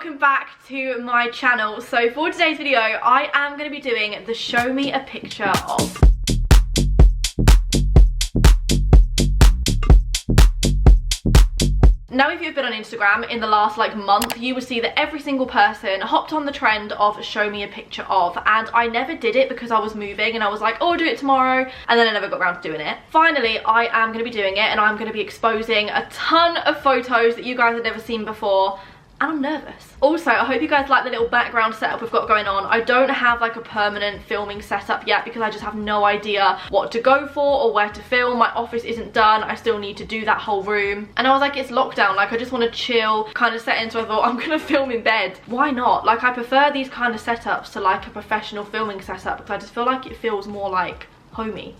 welcome back to my channel. So for today's video, I am going to be doing the show me a picture of. Now if you've been on Instagram in the last month, you will see that every single person hopped on the trend of show me a picture of, and I never did it because I was moving and I was like, oh, I'll do it tomorrow, and then I never got around to doing it. Finally, I am going to be doing it, and I'm going to be exposing a ton of photos that you guys have never seen before. And I'm nervous. Also, I hope you guys like the little background setup we've got going on. I don't have a permanent filming setup yet because I just have no idea what to go for or where to film. My office isn't done. I still need to do that whole room. And I was like, it's lockdown. I just want to chill, kind of set in. So I thought, I'm gonna film in bed. Why not? I prefer these kind of setups to a professional filming setup because I just feel like it feels more homey.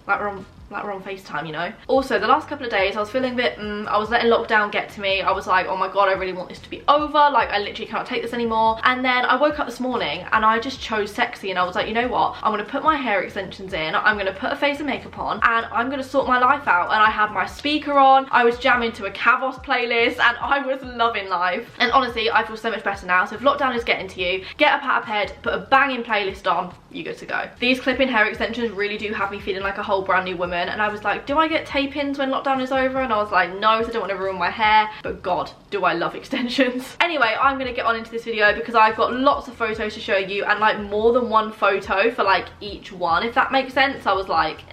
We're on FaceTime, you know. Also, the last couple of days I was feeling a bit I was letting lockdown get to me. I was like, oh my god, I really want this to be over, I literally can't take this anymore. And then I woke up this morning and I just chose sexy, and I was like, you know what, I'm gonna put my hair extensions in, I'm gonna put a face of makeup on, and I'm gonna sort my life out. And I had my speaker on, I was jamming to a Kavos playlist, and I was loving life. And honestly, I feel so much better now. So if lockdown is getting to you, get up out of bed, put a banging playlist on, you good to go. These clip-in hair extensions really do have me feeling like a whole brand new woman. And I was like, do I get tape-ins when lockdown is over? And I was like, no, so I don't want to ruin my hair, but god, do I love extensions. Anyway, I'm gonna get on into this video because I've got lots of photos to show you, and more than one photo for each one, if that makes sense. I was like,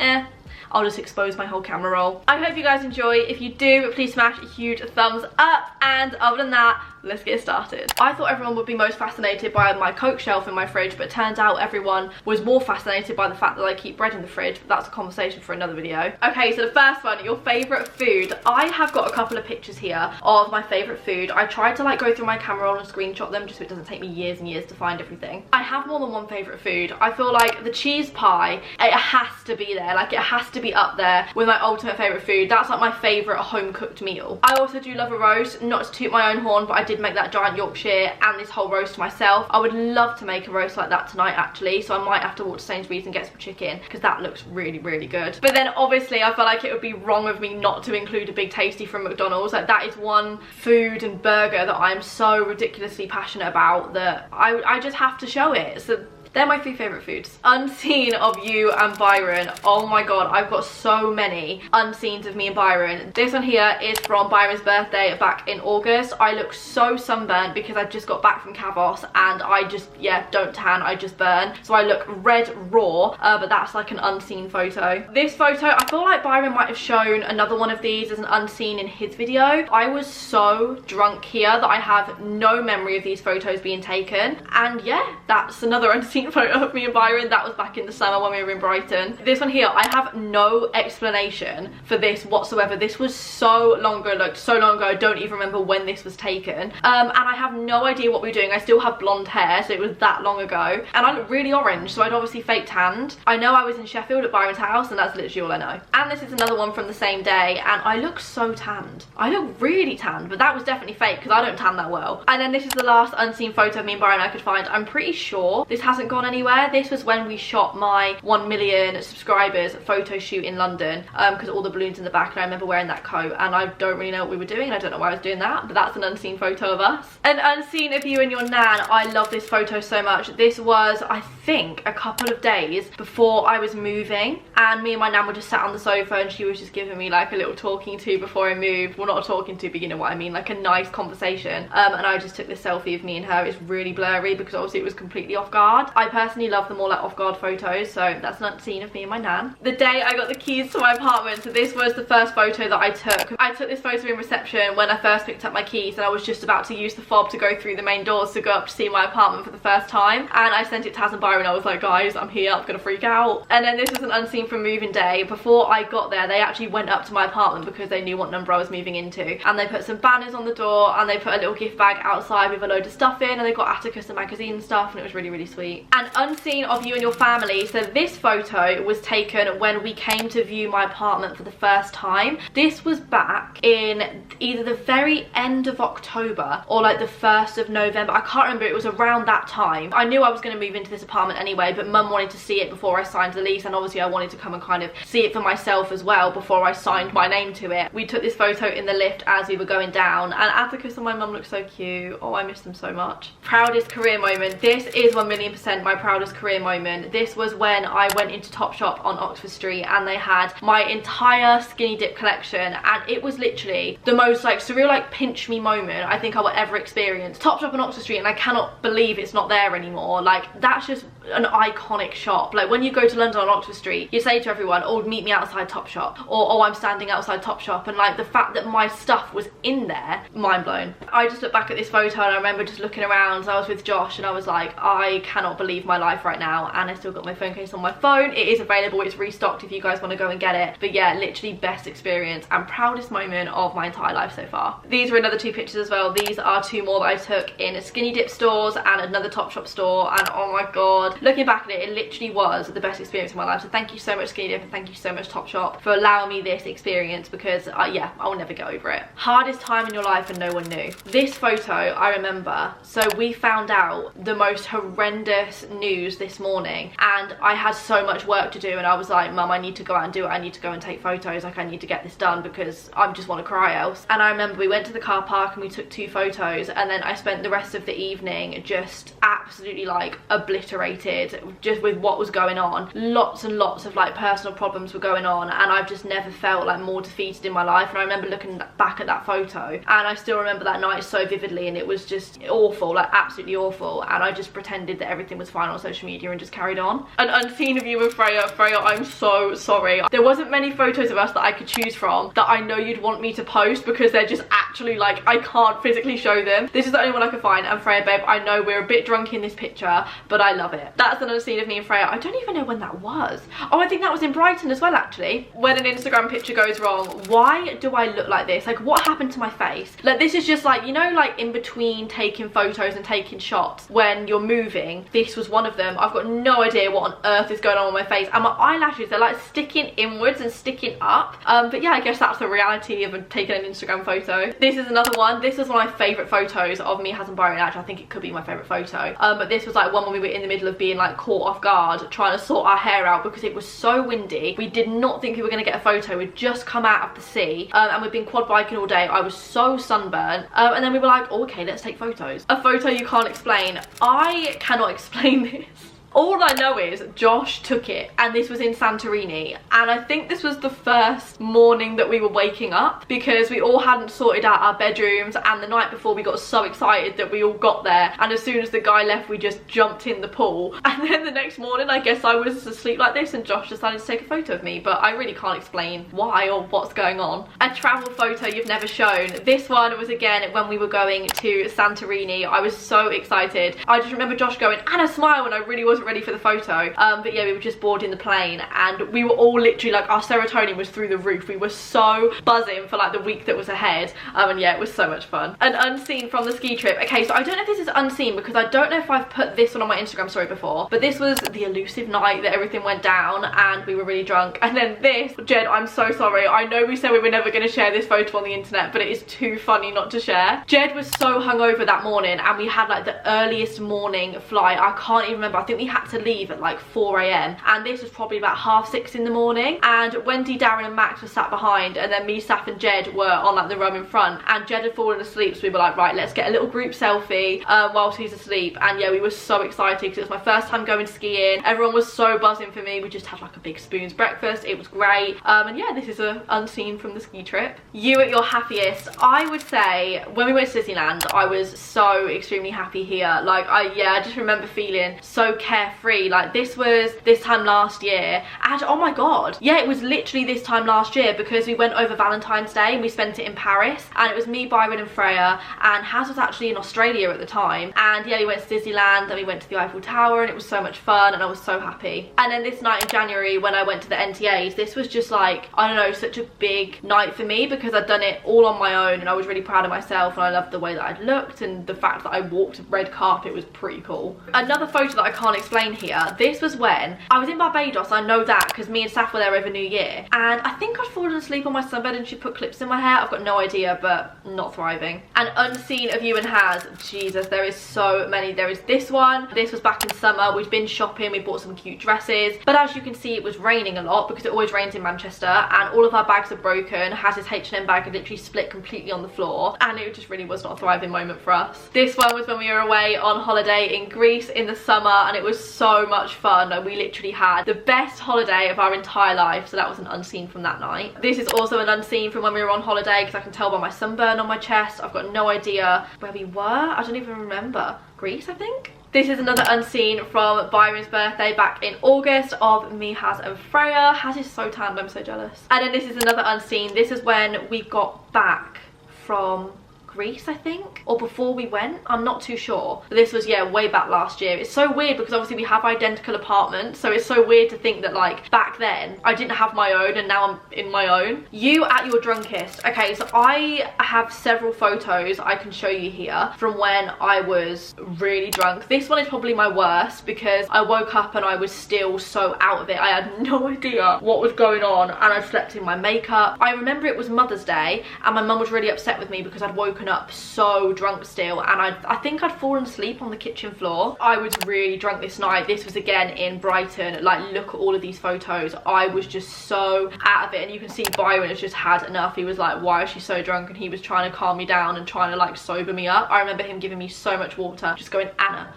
I'll just expose my whole camera roll. I hope you guys enjoy. If you do, please smash a huge thumbs up, and other than that, let's get started. I thought everyone would be most fascinated by my Coke shelf in my fridge, but it turns out everyone was more fascinated by the fact that I keep bread in the fridge, but that's a conversation for another video. Okay, so the first one, your favourite food. I have got a couple of pictures here of my favourite food. I tried to go through my camera roll and screenshot them just so it doesn't take me years and years to find everything. I have more than one favourite food. I feel like the cheese pie, it has to be there. It has to be up there with my ultimate favourite food. That's my favourite home cooked meal. I also do love a roast, not to toot my own horn, but I did make that giant Yorkshire and this whole roast myself. I would love to make a roast like that tonight actually, so I might have to walk to Sainsbury's and get some chicken because that looks really, really good. But then obviously I feel like it would be wrong of me not to include a Big Tasty from McDonald's. That is one food and burger that I'm so ridiculously passionate about that I just have to show it. So they're my three favourite foods. Unseen of you and Byron. Oh my god, I've got so many unseens of me and Byron. This one here is from Byron's birthday back in August. I look so sunburnt because I just got back from Kavos, and I just, don't tan, I just burn. So I look red raw, but that's an unseen photo. This photo, I feel like Byron might have shown another one of these as an unseen in his video. I was so drunk here that I have no memory of these photos being taken. And yeah, that's another unseen photo of me and Byron. That was back in the summer when we were in Brighton. This one here, I have no explanation for this whatsoever. This was so long ago, so long ago, I don't even remember when this was taken. And I have no idea what we were doing. I still have blonde hair, so it was that long ago. And I look really orange, so I'd obviously fake tanned. I know I was in Sheffield at Byron's house, and that's literally all I know. And this is another one from the same day, and I look so tanned. I look really tanned, but that was definitely fake because I don't tan that well. And then this is the last unseen photo of me and Byron I could find. I'm pretty sure this hasn't gone anywhere. This was when we shot my 1 million subscribers photo shoot in London, because all the balloons in the back, and I remember wearing that coat, and I don't really know what we were doing, and I don't know why I was doing that, but that's an unseen photo of us. An unseen of you and your nan. I love this photo so much. This was, I think, a couple of days before I was moving, and me and my nan were just sat on the sofa, and she was just giving me a little talking to before I moved. Well, not a talking to, but you know what I mean, a nice conversation. And I just took this selfie of me and her. It's really blurry because obviously it was completely off guard. I personally love them all off guard photos, so that's an unseen of me and my nan. The day I got the keys to my apartment, so this was the first photo that I took. I took this photo in reception when I first picked up my keys, and I was just about to use the fob to go through the main doors to go up to see my apartment for the first time, and I sent it to Taz and Byron. I was like, guys, I'm here, I'm gonna freak out. And then this was an unseen from moving day. Before I got there, they actually went up to my apartment because they knew what number I was moving into, and they put some banners on the door, and they put a little gift bag outside with a load of stuff in, and they got Atticus and magazine and stuff, and it was really, really sweet. An unseen of you and your family. So this photo was taken when we came to view my apartment for the first time. This was back in either the very end of October or like the 1st of November. I can't remember, it was around that time. I knew I was going to move into this apartment anyway, but mum wanted to see it before I signed the lease, and obviously I wanted to come and kind of see it for myself as well before I signed my name to it. We took this photo in the lift as we were going down, and Atticus and my mum looked so cute. Oh, I miss them so much. Proudest career moment. This is 1,000,000% my proudest career moment. This was when I went into Topshop on Oxford Street and they had my entire skinny dip collection, and it was literally the most like surreal, like pinch me moment I think I will ever experience. Topshop on Oxford Street, and I cannot believe it's not there anymore. Like, that's just an iconic shop. Like, when you go to London on Oxford Street, you say to everyone, oh, meet me outside Topshop, or oh, I'm standing outside Topshop, and like the fact that my stuff was in there, mind blown. I just look back at this photo and I remember just looking around. So I was with Josh and I was like, I cannot believe my life right now, and I still got my phone case on my phone. It is available, it's restocked if you guys want to go and get it. But yeah, literally best experience and proudest moment of my entire life so far. These were another 2 pictures as well. These are 2 more that I took in skinny dip stores and another Topshop store, and oh my god, looking back at it, it literally was the best experience of my life. So thank you so much Skinny Dip, and thank you so much Topshop for allowing me this experience, because yeah, I will never get over it. Hardest time in your life and no one knew. This photo I remember. So we found out the most horrendous news this morning, and I had so much work to do, and I was like, Mum, I need to go out and do it. I need to go and take photos. Like, I need to get this done because I just want to cry else. And I remember we went to the car park and we took 2 photos, and then I spent the rest of the evening just absolutely like obliterated just with what was going on. Lots and lots of like personal problems were going on, and I've just never felt like more defeated in my life. And I remember looking back at that photo, and I still remember that night so vividly, and it was just awful, like absolutely awful. And I just pretended that everything was fine on social media and just carried on. An unseen of you and Freya. Freya, I'm so sorry. There wasn't many photos of us that I could choose from that I know you'd want me to post, because they're just actually like, I can't physically show them. This is the only one I could find, and Freya, babe, I know we're a bit drunk in this picture, but I love it. That's an unseen of me and Freya. I don't even know when that was. Oh, I think that was in Brighton as well, actually. When an Instagram picture goes wrong, why do I look like this? Like, what happened to my face? Like, this is just like, you know, like in between taking photos and taking shots when you're moving, this was one of them. I've got no idea what on earth is going on with my face, and my eyelashes, they're like sticking inwards and sticking up. But yeah, I guess that's the reality of taking an Instagram photo. This is another one. This is one of my favourite photos of me, Has and Byron. Actually, I think it could be my favourite photo. But this was like one when we were in the middle of being like caught off guard trying to sort our hair out because it was so windy. We did not think we were going to get a photo. We'd just come out of the sea, and we'd been quad biking all day. I was so sunburned, and then we were like, oh, okay, let's take photos. A photo you can't explain. I cannot explain this. All I know is Josh took it, and this was in Santorini, and I think this was the first morning that we were waking up, because we all hadn't sorted out our bedrooms, and the night before we got so excited that we all got there, and as soon as the guy left we just jumped in the pool. And then the next morning I guess I was asleep like this and Josh decided to take a photo of me, but I really can't explain why or what's going on. A travel photo you've never shown. This one was again when we were going to Santorini. I was so excited. I just remember Josh going, Anna, smile, and I really wasn't ready for the photo. But yeah, we were just boarding the plane, and we were all literally like, our serotonin was through the roof. We were so buzzing for like the week that was ahead. And yeah, it was so much fun. An unseen from the ski trip. Okay, so I don't know if this is unseen, because I don't know if I've put this one on my Instagram story before, but this was the elusive night that everything went down and we were really drunk. And then this, Jed, I'm so sorry. I know we said we were never going to share this photo on the internet, but it is too funny not to share. Jed was so hungover that morning, and we had like the earliest morning flight. I can't even remember. I think we had to leave at like 4 AM, and this was probably about 6:30 in the morning, and Wendy, Darren and Max were sat behind, and then me, Saf and Jed were on like the row in front, and Jed had fallen asleep, so we were like, right, let's get a little group selfie whilst he's asleep. And yeah, we were so excited because it was my first time going skiing. Everyone was so buzzing for me. We just had like a big spoons breakfast. It was great. And yeah, this is a unseen from the ski trip. You at your happiest. I would say when we went to Disneyland, I was so extremely happy here. Like, I just remember feeling so carefree. Like, this was this time last year, and oh my god, yeah, it was literally this time last year, because we went over Valentine's Day and we spent it in Paris, and it was me, Byron and Freya, and Haz was actually in Australia at the time. And yeah, we went to Disneyland and we went to the Eiffel Tower, and it was so much fun, and I was so happy. And then this night in January when I went to the NTAs, this was just like, I don't know, such a big night for me, because I'd done it all on my own and I was really proud of myself, and I loved the way that I'd looked, and the fact that I walked red carpet was pretty cool. Another photo that I can't explain here. This was when I was in Barbados. I know that because me and Saf were there over New Year, and I think I'd fallen asleep on my sunbed and she put clips in my hair. I've got no idea, but not thriving. And unseen of you and has, Jesus, there is so many. There is this one. This was back in summer. We've been shopping, we bought some cute dresses, but as you can see, it was raining a lot because it always rains in Manchester, and all of our bags are broken. Has his H&M bag had literally split completely on the floor, and it just really was not a thriving moment for us. This one was when we were away on holiday in Greece in the summer, and it was so much fun. And we literally had the best holiday of our entire life, so that was an unseen from that night. This is also an unseen from when we were on holiday, because I can tell by my sunburn on my chest. I've got no idea where we were. I don't even remember. Greece, I think? This is another unseen from Byron's birthday back in August of me, Haz and Freya. Haz is so tanned, I'm so jealous. And then this is another unseen. This is when we got back from Greece, I think, or before we went, I'm not too sure. But this was, yeah, way back last year. It's so weird because obviously we have identical apartments, so it's so weird to think that like back then I didn't have my own and now I'm in my own. You at your drunkest. Okay, so I have several photos I can show you here from when I was really drunk. This one is probably my worst because I woke up and I was still so out of it. I had no idea what was going on, and I slept in my makeup. I remember it was Mother's Day and my mum was really upset with me because I'd woken up so drunk still, and I think I'd fallen asleep on the kitchen floor. I was really drunk this night. This was again in Brighton. Like, look at all of these photos. I was just so out of it, and you can see Byron has just had enough. He was like, why is she so drunk? And he was trying to calm me down and trying to like sober me up. I remember him giving me so much water, just going, Anna,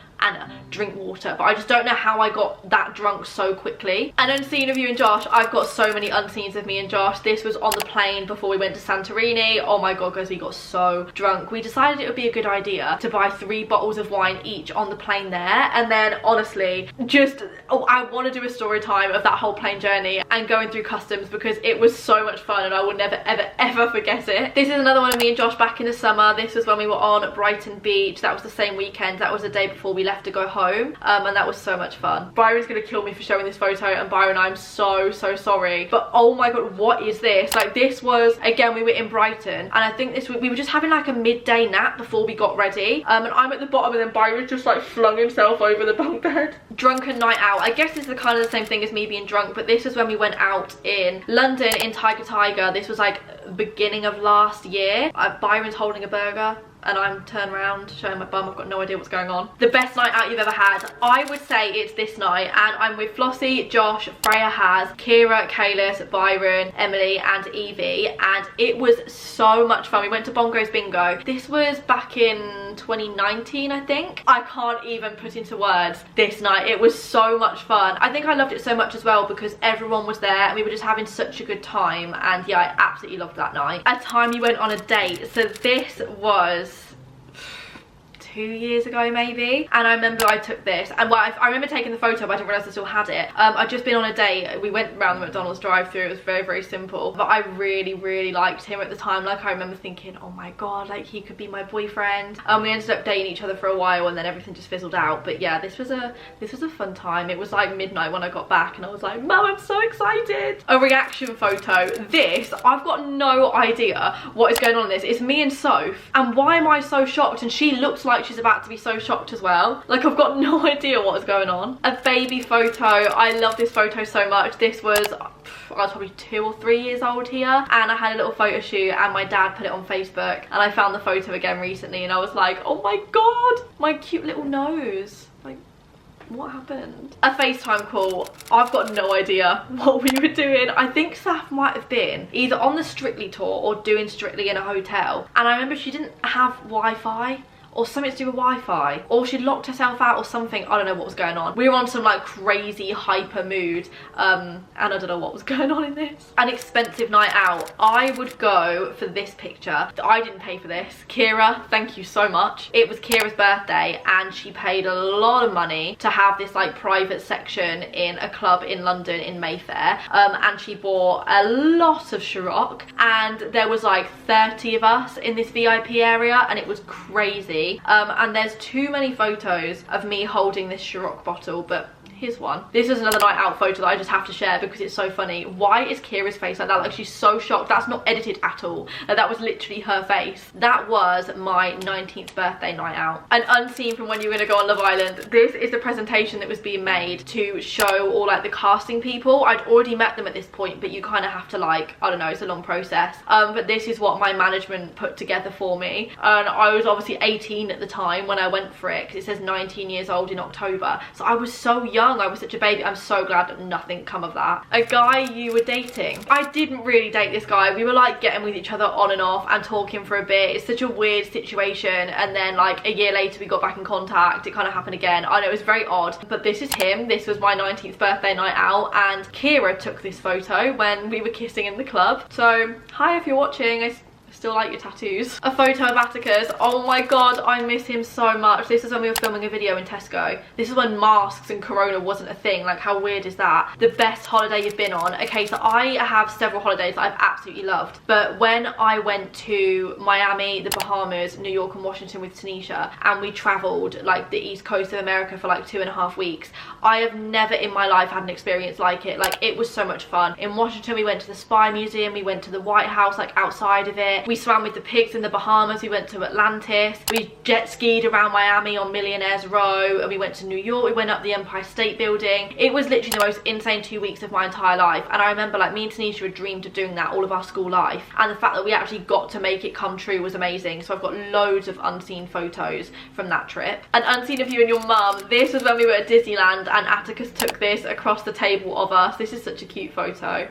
drink water. But I just don't know how I got that drunk so quickly. And unseen of you and Josh, I've got so many unseens of me and Josh. This was on the plane before we went to Santorini. Oh my god, guys, we got so drunk. We decided it would be a good idea to buy 3 bottles of wine each on the plane there. And then honestly, just, I want to do a story time of that whole plane journey and going through customs because it was so much fun and I will never ever ever forget it. This is another one of me and Josh back in the summer. This was when we were on Brighton Beach. That was the same weekend. That was the day before we left to go home, and that was so much fun. Byron's gonna kill me for showing this photo, and Byron, I'm so sorry, but oh my god, what is this? Like, this was, again, we were in Brighton, and I think this, we were just having like a midday nap before we got ready, and I'm at the bottom, and then Byron just like flung himself over the bunk bed. Drunken night out. I guess this is kind of the same thing as me being drunk, but this was when we went out in London in Tiger. This was like beginning of last year. Byron's holding a burger and I'm turned around showing my bum. I've got no idea what's going on. The best night out you've ever had? I would say it's this night, and I'm with Flossie, Josh, Freya, Haz, Kira, Kaylis, Byron, Emily and Evie, and it was so much fun. We went to Bongo's Bingo. This was back in 2019, I think. I can't even put into words this night. It was so much fun. I think I loved it so much as well because everyone was there and we were just having such a good time, and yeah, I absolutely loved that night. A time you went on a date. So this was 2 years ago maybe, and I remember I took this, and well, I remember taking the photo but I didn't realise I still had it. I'd just been on a date. We went around the McDonald's drive-thru. It was very simple, but I really liked him at the time. Like, I remember thinking, oh my god, like he could be my boyfriend. We ended up dating each other for a while and then everything just fizzled out. But yeah, this was a fun time. It was like midnight when I got back and I was like, Mum, I'm so excited. A reaction photo. This, I've got no idea what is going on in this. It's me and Soph, and why am I so shocked? And she looks like she's about to be so shocked as well. Like, I've got no idea what is going on. A baby photo. I love this photo so much. This was, I was probably 2 or 3 years old here, and I had a little photo shoot and my dad put it on Facebook, and I found the photo again recently and I was like, oh my god, my cute little nose. Like, what happened? A FaceTime call. I've got no idea what we were doing. I think Saf might have been either on the Strictly tour or doing Strictly in a hotel, and I remember she didn't have Wi-Fi or something to do with Wi-Fi, or she locked herself out or something. I don't know what was going on. We were on some like crazy hyper mood, and I don't know what was going on in this. An expensive night out. I would go for this picture. I didn't pay for this. Kira, thank you so much. It was Kira's birthday and she paid a lot of money to have this like private section in a club in London in Mayfair, and she bought a lot of Ciroc, and there was like 30 of us in this VIP area, and it was crazy. And there's too many photos of me holding this Ciroc bottle, but Here's one. This is another night out photo that I just have to share because it's so funny. Why is Kira's face like that? Like, she's so shocked. That's not edited at all. Like, that was literally her face. That was my 19th birthday night out. An unseen from when you were gonna go on Love Island. This is the presentation that was being made to show all like the casting people. I'd already met them at this point, but you kind of have to, like, I don't know, it's a long process. But this is what my management put together for me. And I was obviously 18 at the time when I went for it, because it says 19 years old in October. So I was so young. I was such a baby. I'm so glad that nothing come of that. A guy you were dating. I didn't really date this guy. We were like getting with each other on and off and talking for a bit. It's such a weird situation. And then like a year later we got back in contact. It kind of happened again. I know, it was very odd. But this is him. This was my 19th birthday night out, and Kira took this photo when we were kissing in the club. So hi if you're watching. I still like your tattoos. A photo of Atticus. Oh my god, I miss him so much. This is when we were filming a video in Tesco. This is when masks and corona wasn't a thing. Like, how weird is that? The best holiday you've been on. Okay, so I have several holidays that I've absolutely loved, but when I went to Miami, the Bahamas, New York and Washington with Tanisha, and we traveled like the east coast of America for like 2.5 weeks, I have never in my life had an experience like it. Like, it was so much fun. In Washington we went to the Spy Museum, we went to the White House, like outside of it. We swam with the pigs in the Bahamas, we went to Atlantis, we jet skied around Miami on Millionaires Row, and we went to New York, we went up the Empire State Building. It was literally the most insane 2 weeks of my entire life, and I remember like me and Tanisha had dreamed of doing that all of our school life, and the fact that we actually got to make it come true was amazing. So I've got loads of unseen photos from that trip. An unseen of you and your mum. This was when we were at Disneyland and Atticus took this across the table of us. This is such a cute photo.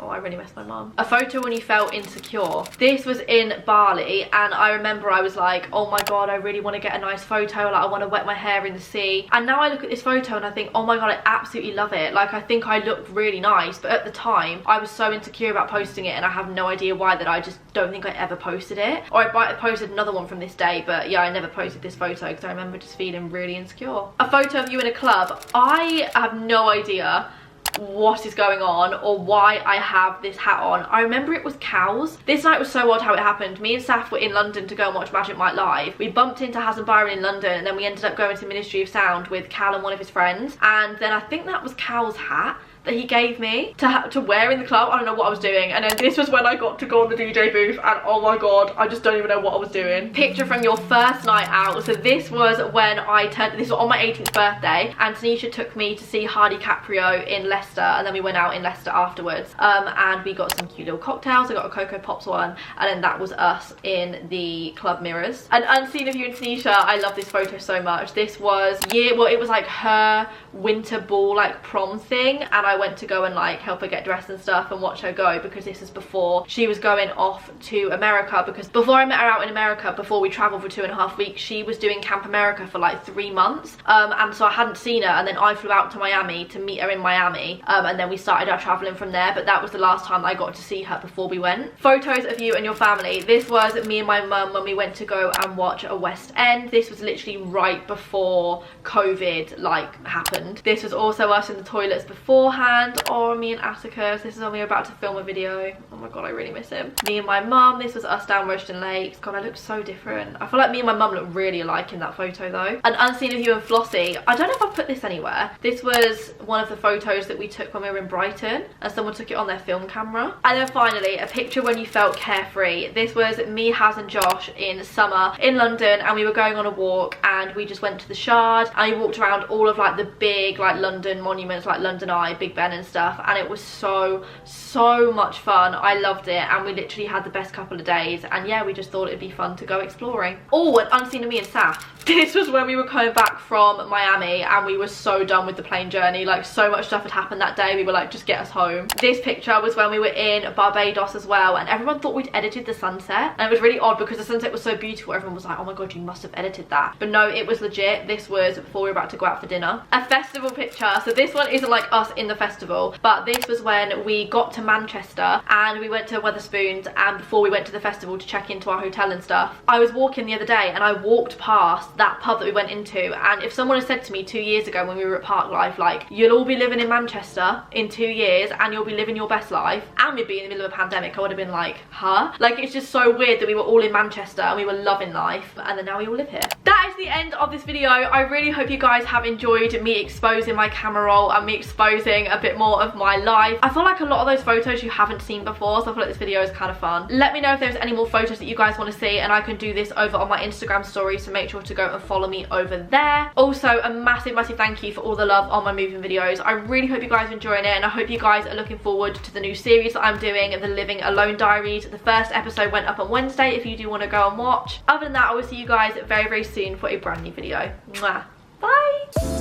Oh, I really miss my mum. A photo when you felt insecure. This was in Bali, and I remember I was like, oh my god, I really want to get a nice photo. Like, I want to wet my hair in the sea. And now I look at this photo and I think, oh my god, I absolutely love it. Like, I think I look really nice, but at the time I was so insecure about posting it, and I have no idea why, that I just don't think I ever posted it. Or I might have posted another one from this day, but yeah, I never posted this photo because I remember just feeling really insecure. A photo of you in a club. I have no idea what is going on or why I have this hat on. I remember it was cows. This night was so odd how it happened. Me and Saf were in London to go and watch Magic Mike live. We bumped into Haz and Byron in London, and then we ended up going to Ministry of Sound with Cal and one of his friends, and then I think that was Cal's hat that he gave me to wear in the club. I don't know what I was doing. And then this was when I got to go on the DJ booth, and oh my god, I just don't even know what I was doing. Picture from your first night out. So this was when this was on my 18th birthday, and Tanisha took me to see Hardy Caprio in Leicester, and then we went out in Leicester afterwards, and we got some cute little cocktails. I got a Cocoa Pops one, and then that was us in the club mirrors. An unseen of you and Tanisha. I love this photo so much. This was it was like her winter ball, like prom thing, and I went to go and like help her get dressed and stuff and watch her go, because this is before she was going off to America, because before I met her out in America, before we traveled for 2.5 weeks, she was doing Camp America for like 3 months, and so I hadn't seen her, and then I flew out to Miami to meet her in Miami, and then we started our traveling from there. But that was the last time I got to see her before we went. Photos of you and your family. This was me and my mum when we went to go and watch a West End. This was literally right before COVID like happened. This was also us in the toilets beforehand. Or me and Atticus. This is when we were about to film a video. Oh my god, I really miss him. Me and my mum. This was us down Royston Lakes. God, I look so different. I feel like me and my mum look really alike in that photo though. An unseen of you and Flossie. I don't know if I've put this anywhere. This was one of the photos that we took when we were in Brighton, and someone took it on their film camera. And then finally, a picture when you felt carefree. This was me, Haz and Josh in summer in London, and we were going on a walk, and we just went to the Shard, and we walked around all of like the big like London monuments, like London Eye, Big Ben and stuff, and it was so much fun. I loved it, and we literally had the best couple of days, and yeah, we just thought it'd be fun to go exploring. Oh, an unseen of me and Saf. This was when we were coming back from Miami, and we were so done with the plane journey. Like, so much stuff had happened that day. We were like, just get us home. This picture was when we were in Barbados as well, and everyone thought we'd edited the sunset, and it was really odd because the sunset was so beautiful. Everyone was like, oh my god, you must have edited that. But no, it was legit. This was before we were about to go out for dinner. A festival picture. So this one isn't like us in the festival, but this was when we got to Manchester and we went to Wetherspoons, and before we went to the festival to check into our hotel and stuff, I was walking the other day and I walked past that pub that we went into, and if someone had said to me 2 years ago when we were at Park Life, like, you'll all be living in Manchester in 2 years and you'll be living your best life and we'd be in the middle of a pandemic, I would have been like, huh? Like, it's just so weird that we were all in Manchester and we were loving life, and then now we all live here. That is the end of this video. I really hope you guys have enjoyed me exposing my camera roll and me exposing a bit more of my life. I feel like a lot of those photos you haven't seen before, so I feel like this video is kind of fun. Let me know if there's any more photos that you guys want to see, and I can do this over on my Instagram story, so make sure to go and follow me over there. Also, a massive thank you for all the love on my moving videos. I really hope you guys are enjoying it, and I hope you guys are looking forward to the new series that I'm doing, the Living Alone Diaries. The first episode went up on Wednesday if you do want to go and watch. Other than that, I will see you guys very soon for a brand new video. Mwah. Bye!